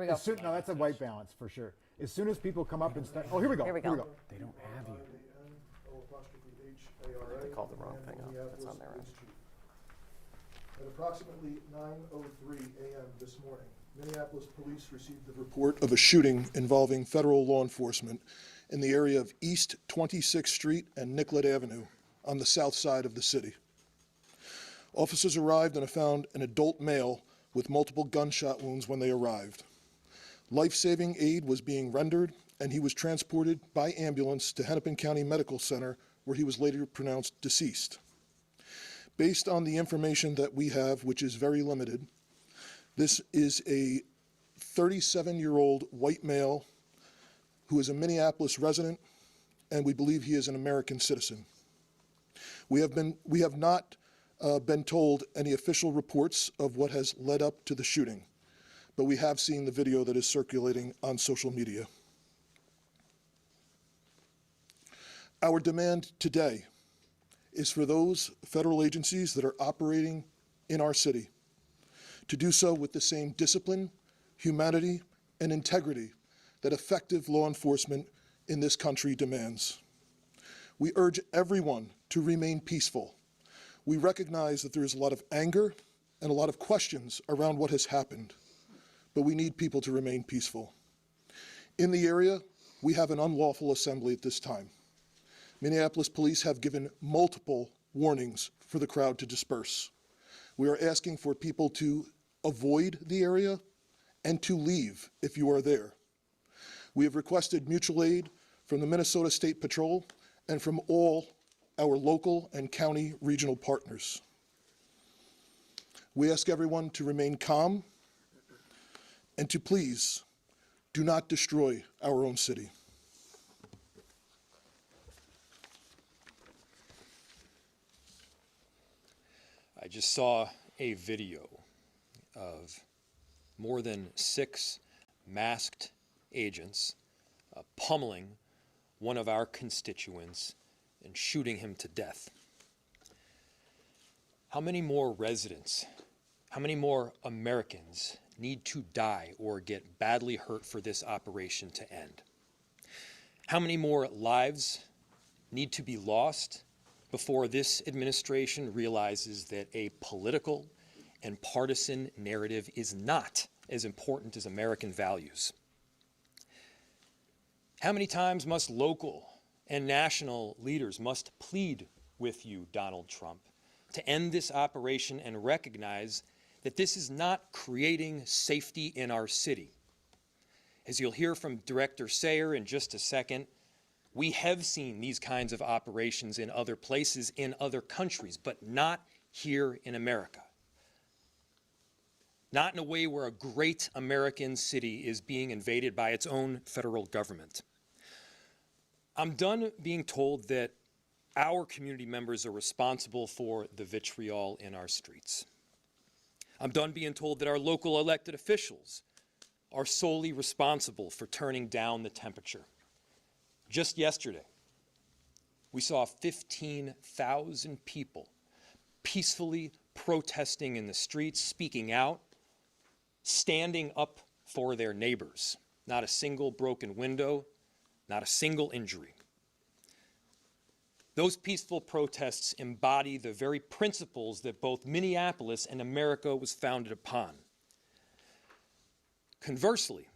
Here we go. No, that's a white balance for sure. As soon as people come up and start, oh, here we go. Here we go. They don't have you. They called the wrong thing up. That's on their end. At approximately 9:03 a.m. this morning, Minneapolis police received the report of a shooting involving federal law enforcement in the area of East 26th Street and Nicollet Avenue on the south side of the city. Officers arrived and found an adult male with multiple gunshot wounds when they arrived. Life-saving aid was being rendered, and he was transported by ambulance to Hennepin County Medical Center, where he was later pronounced deceased. Based on the information that we have, which is very limited, this is a 37-year-old white male who is a Minneapolis resident, and we believe he is an American citizen. We have not been told any official reports of what has led up to the shooting, but we have seen the video that is circulating on social media. Our demand today is for those federal agencies that are operating in our city to do so with the same discipline, humanity, and integrity that effective law enforcement in this country demands. We urge everyone to remain peaceful. We recognize that there is a lot of anger and a lot of questions around what has happened, but we need people to remain peaceful. In the area, we have an unlawful assembly at this time. Minneapolis police have given multiple warnings for the crowd to disperse. We are asking for people to avoid the area and to leave if you are there. We have requested mutual aid from the Minnesota State Patrol and from all our local and county regional partners. We ask everyone to remain calm and to please do not destroy our own city. I just saw a video of more than 6 masked agents pummeling one of our constituents and shooting him to death. How many more residents, how many more Americans need to die or get badly hurt for this operation to end? How many more lives need to be lost before this administration realizes that a political and partisan narrative is not as important as American values? How many times must local and national leaders must plead with you, Donald Trump, to end this operation and recognize that this is not creating safety in our city? As you'll hear from Director Sayer in just a second, we have seen these kinds of operations in other places, in other countries, but not here in America. Not in a way where a great American city is being invaded by its own federal government. I'm done being told that our community members are responsible for the vitriol in our streets. I'm done being told that our local elected officials are solely responsible for turning down the temperature. Just yesterday, we saw 15,000 people peacefully protesting in the streets, speaking out, standing up for their neighbors. Not a single broken window, not a single injury. Those peaceful protests embody the very principles that both Minneapolis and America was founded upon. Conversely,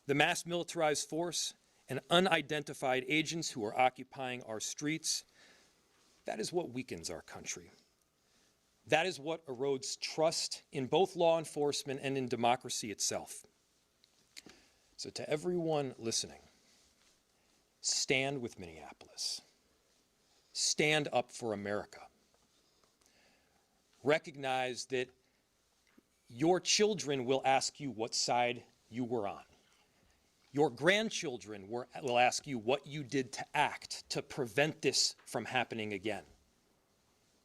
the mass militarized force and unidentified agents who are occupying our streets, that is what weakens our country. That is what erodes trust in both law enforcement and in democracy itself. So to everyone listening, stand with Minneapolis. Stand up for America. Recognize that your children will ask you what side you were on. Your grandchildren will ask you what you did to act to prevent this from happening again,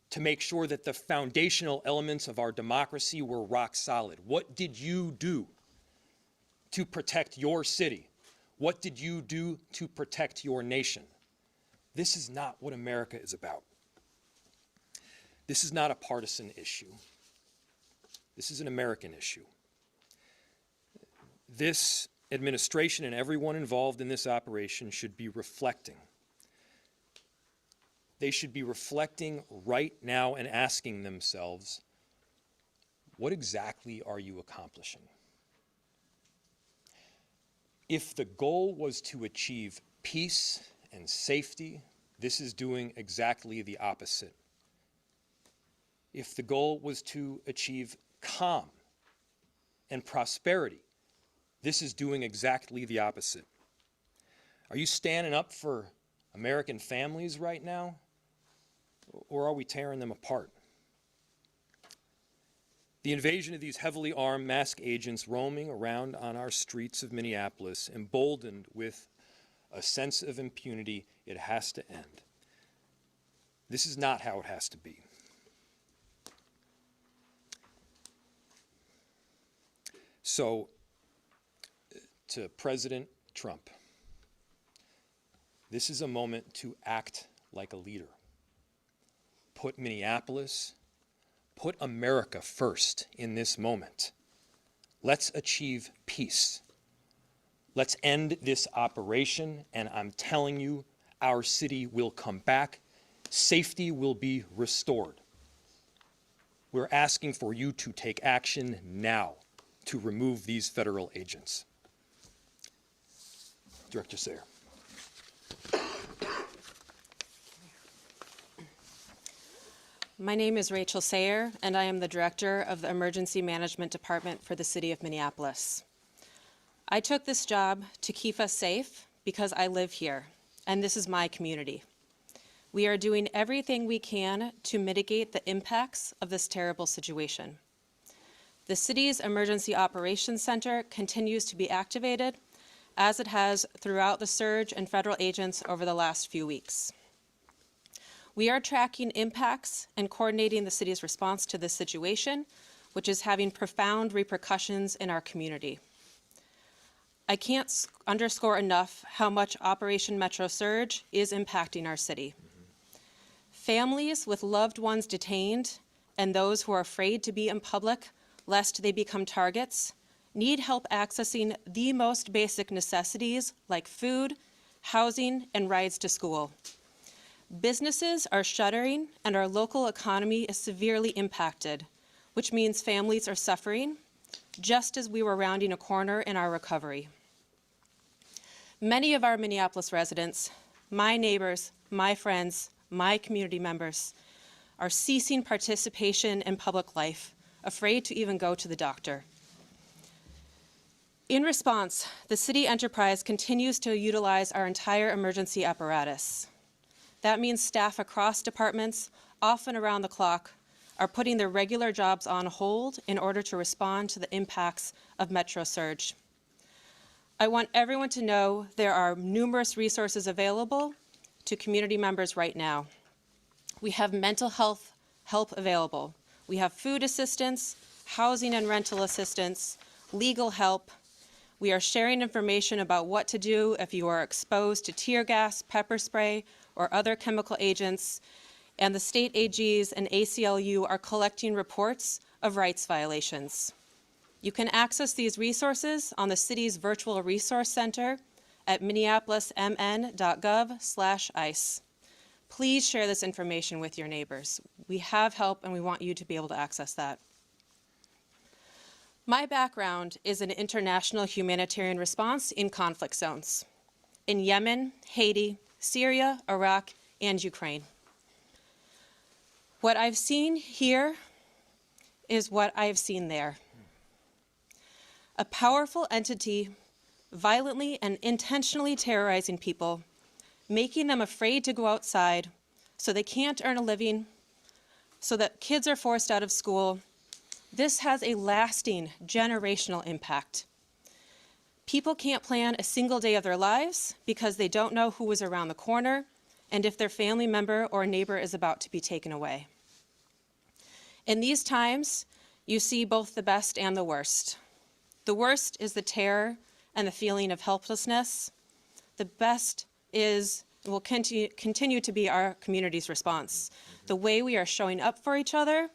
to make sure that the foundational elements of our democracy were rock solid. What did you do to protect your city? What did you do to protect your nation? This is not what America is about. This is not a partisan issue. This is an American issue. This administration and everyone involved in this operation should be reflecting. They should be reflecting right now and asking themselves, what exactly are you accomplishing? If the goal was to achieve peace and safety, this is doing exactly the opposite. If the goal was to achieve calm and prosperity, this is doing exactly the opposite. Are you standing up for American families right now, or are we tearing them apart? The invasion of these heavily armed masked agents roaming around on our streets of Minneapolis, emboldened with a sense of impunity, it has to end. This is not how it has to be. So, to President Trump, this is a moment to act like a leader. Put Minneapolis, put America first in this moment. Let's achieve peace. Let's end this operation, and I'm telling you, our city will come back. Safety will be restored. We're asking for you to take action now to remove these federal agents. Director Sayre. My name is Rachel Sayre, and I am the Director of the Emergency Management Department for the City of Minneapolis. I took this job to keep us safe because I live here, and this is my community. We are doing everything we can to mitigate the impacts of this terrible situation. The city's Emergency Operations Center continues to be activated, as it has throughout the surge in federal agents over the last few weeks. We are tracking impacts and coordinating the city's response to this situation, which is having profound repercussions in our community. I can't underscore enough how much Operation Metro Surge is impacting our city. Families with loved ones detained and those who are afraid to be in public lest they become targets need help accessing the most basic necessities like food, housing, and rides to school. Businesses are shuttering and our local economy is severely impacted, which means families are suffering, just as we were rounding a corner in our recovery. Many of our Minneapolis residents, my neighbors, my friends, my community members, are ceasing participation in public life, afraid to even go to the doctor. In response, the city enterprise continues to utilize our entire emergency apparatus. That means staff across departments, often around the clock, are putting their regular jobs on hold in order to respond to the impacts of Metro Surge. I want everyone to know there are numerous resources available to community members right now. We have mental health help available. We have food assistance, housing and rental assistance, legal help. We are sharing information about what to do if you are exposed to tear gas, pepper spray, or other chemical agents, and the state AGs and ACLU are collecting reports of rights violations. You can access these resources on the city's virtual resource center at minneapolismn.gov/ICE. Please share this information with your neighbors. We have help and we want you to be able to access that. My background is in international humanitarian response in conflict zones, in Yemen, Haiti, Syria, Iraq, and Ukraine. What I've seen here is what I've seen there. A powerful entity violently and intentionally terrorizing people, making them afraid to go outside so they can't earn a living, so that kids are forced out of school. This has a lasting generational impact. People can't plan a single day of their lives because they don't know who is around the corner and if their family member or neighbor is about to be taken away. In these times, you see both the best and the worst. The worst is the terror and the feeling of helplessness. The best will continue to be our community's response. The way we are showing up for each other,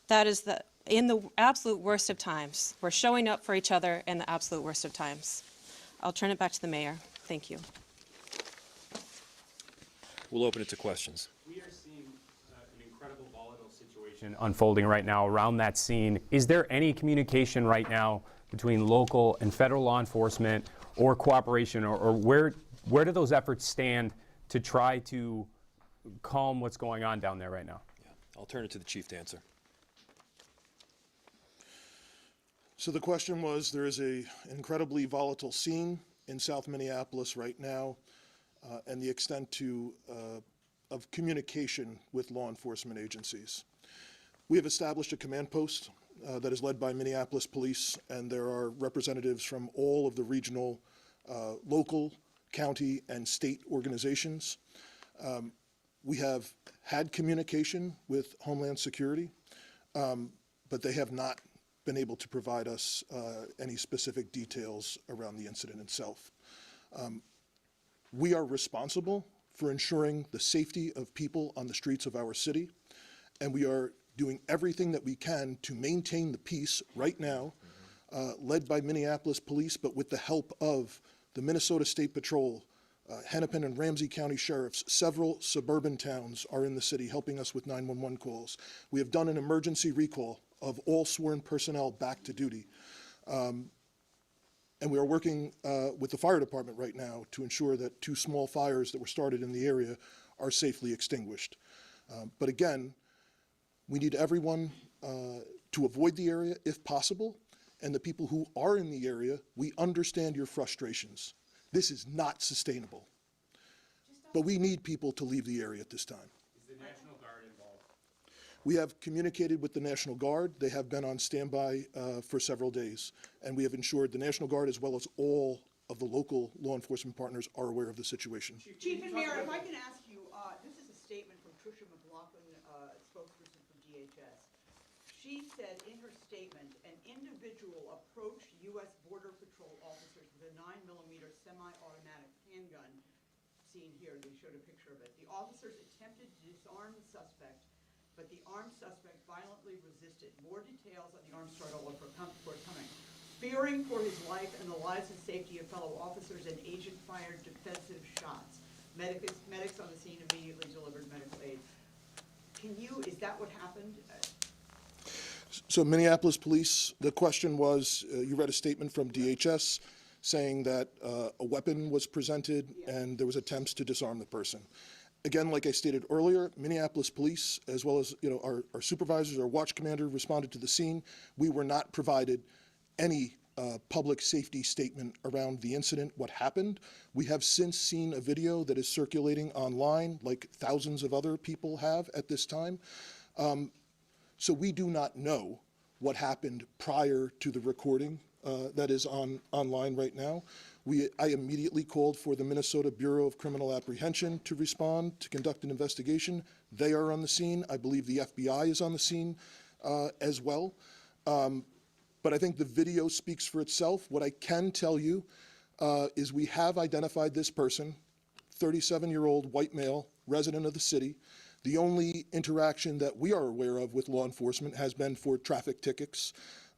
that is in the absolute worst of times. We're showing up for each other in the absolute worst of times. I'll turn it back to the mayor. Thank you. We'll open it to questions. We are seeing an incredible volatile situation unfolding right now around that scene. Is there any communication right now between local and federal law enforcement or cooperation, or where do those efforts stand to try to calm what's going on down there right now? Yeah. I'll turn it to the chief to answer. So the question was, there is an incredibly volatile scene in South Minneapolis right now, and the extent of communication with law enforcement agencies. We have established a command post that is led by Minneapolis Police, and there are representatives from all of the regional, local, county, and state organizations. We have had communication with Homeland Security, but they have not been able to provide us any specific details around the incident itself. We are responsible for ensuring the safety of people on the streets of our city, and we are doing everything that we can to maintain the peace right now, led by Minneapolis Police, but with the help of the Minnesota State Patrol, Hennepin and Ramsey County Sheriffs. Several suburban towns are in the city helping us with 911 calls. We have done an emergency recall of all sworn personnel back to duty. And we are working with the fire department right now to ensure that 2 small fires that were started in the area are safely extinguished. But again, we need everyone to avoid the area if possible, and the people who are in the area, we understand your frustrations. This is not sustainable. But we need people to leave the area at this time. Is the National Guard involved? We have communicated with the National Guard. They have been on standby for several days, and we have ensured the National Guard, as well as all of the local law enforcement partners, are aware of the situation. Chief and Mayor, if I can ask you, this is a statement from Tricia McLaughlin, spokesperson from DHS. She said in her statement, an individual approached U.S. Border Patrol officers with a 9mm semi-automatic handgun. Seen here, they showed a picture of it. The officers attempted to disarm the suspect, but the armed suspect violently resisted. More details on the armed struggle are forthcoming. Fearing for his life and the lives and safety of fellow officers, an agent fired defensive shots. Medics on the scene immediately delivered medical aid. Is that what happened? So Minneapolis Police, the question was, you read a statement from DHS saying that a weapon was presented and there was attempts to disarm the person. Again, like I stated earlier, Minneapolis Police, as well as our supervisors, our watch commander, responded to the scene. We were not provided any public safety statement around the incident, what happened. We have since seen a video that is circulating online, like thousands of other people have at this time. So we do not know what happened prior to the recording that is online right now. I immediately called for the Minnesota Bureau of Criminal Apprehension to respond, to conduct an investigation. They are on the scene. I believe the FBI is on the scene as well. But I think the video speaks for itself. What I can tell you is we have identified this person, 37-year-old white male, resident of the city. The only interaction that we are aware of with law enforcement has been for traffic tickets,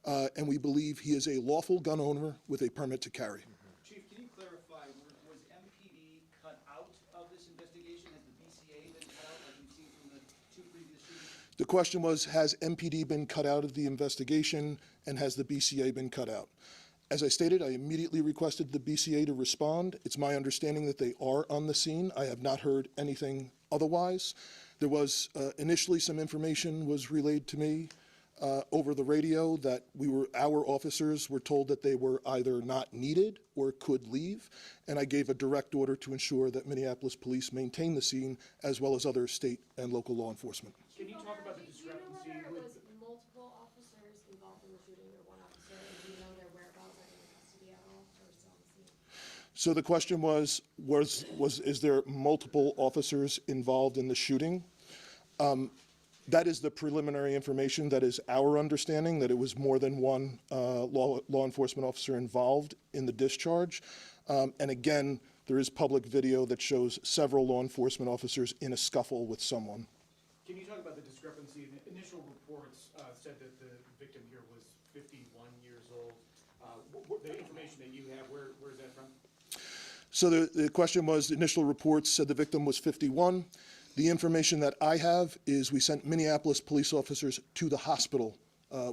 and we believe he is a lawful gun owner with a permit to carry. Chief, can you clarify, was MPD cut out of this investigation? Has the BCA been cut out, like we've seen from the 2 previous shootings? The question was, has MPD been cut out of the investigation, and has the BCA been cut out? As I stated, I immediately requested the BCA to respond. It's my understanding that they are on the scene. I have not heard anything otherwise. There was initially some information was relayed to me over the radio that our officers were told that they were either not needed or could leave, and I gave a direct order to ensure that Minneapolis Police maintain the scene, as well as other state and local law enforcement. Can you talk about the Do you know discrepancy whether it with was multiple officers involved in the shooting or one officer? And do you know their whereabouts? Are they in custody at all or still on the scene? So the question was is there multiple officers involved in the shooting? That is the preliminary information. That is our understanding, that it was more than one law enforcement officer involved in the discharge. And again, there is public video that shows several law enforcement officers in a scuffle with someone. Can you talk about the discrepancy? The initial reports said that the the information that you have, where's that from? So the question was, initial reports said the victim was 51. The information that I have is we sent Minneapolis police officers to the hospital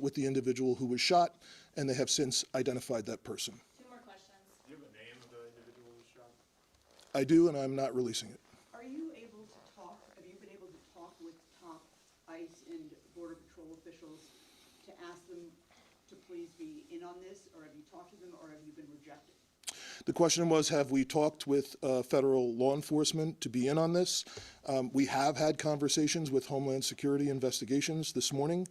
with the individual who was shot, and they have since identified that person. 2 more questions. Do you have a name of the individual who was shot? I do, and I'm not releasing it. Are you able to talk, have you been able to talk with top ICE and Border Patrol officials to ask them to please be in on this, or have you talked to them, or have you been rejected? The question was, have we talked with federal law enforcement to be in on this? We have had conversations with Homeland Security Investigations this morning.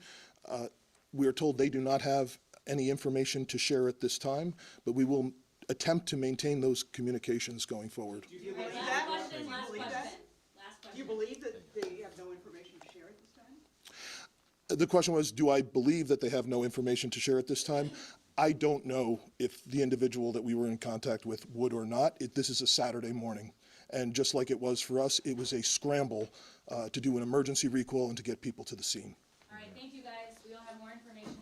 We are told they do not have any information to share at this time, but we will attempt to maintain those communications going forward. Do you believe Last that? question, Do you last believe question. that? Last Do you question. believe that they have no information to share at this time? The question was, do I believe that they have no information to share at this time? I don't know if the individual that we were in contact with would or not. This is a Saturday morning. And just like it was for us, it was a scramble to do an emergency recall and to get people to the scene. All right, thank you guys. We'll have more information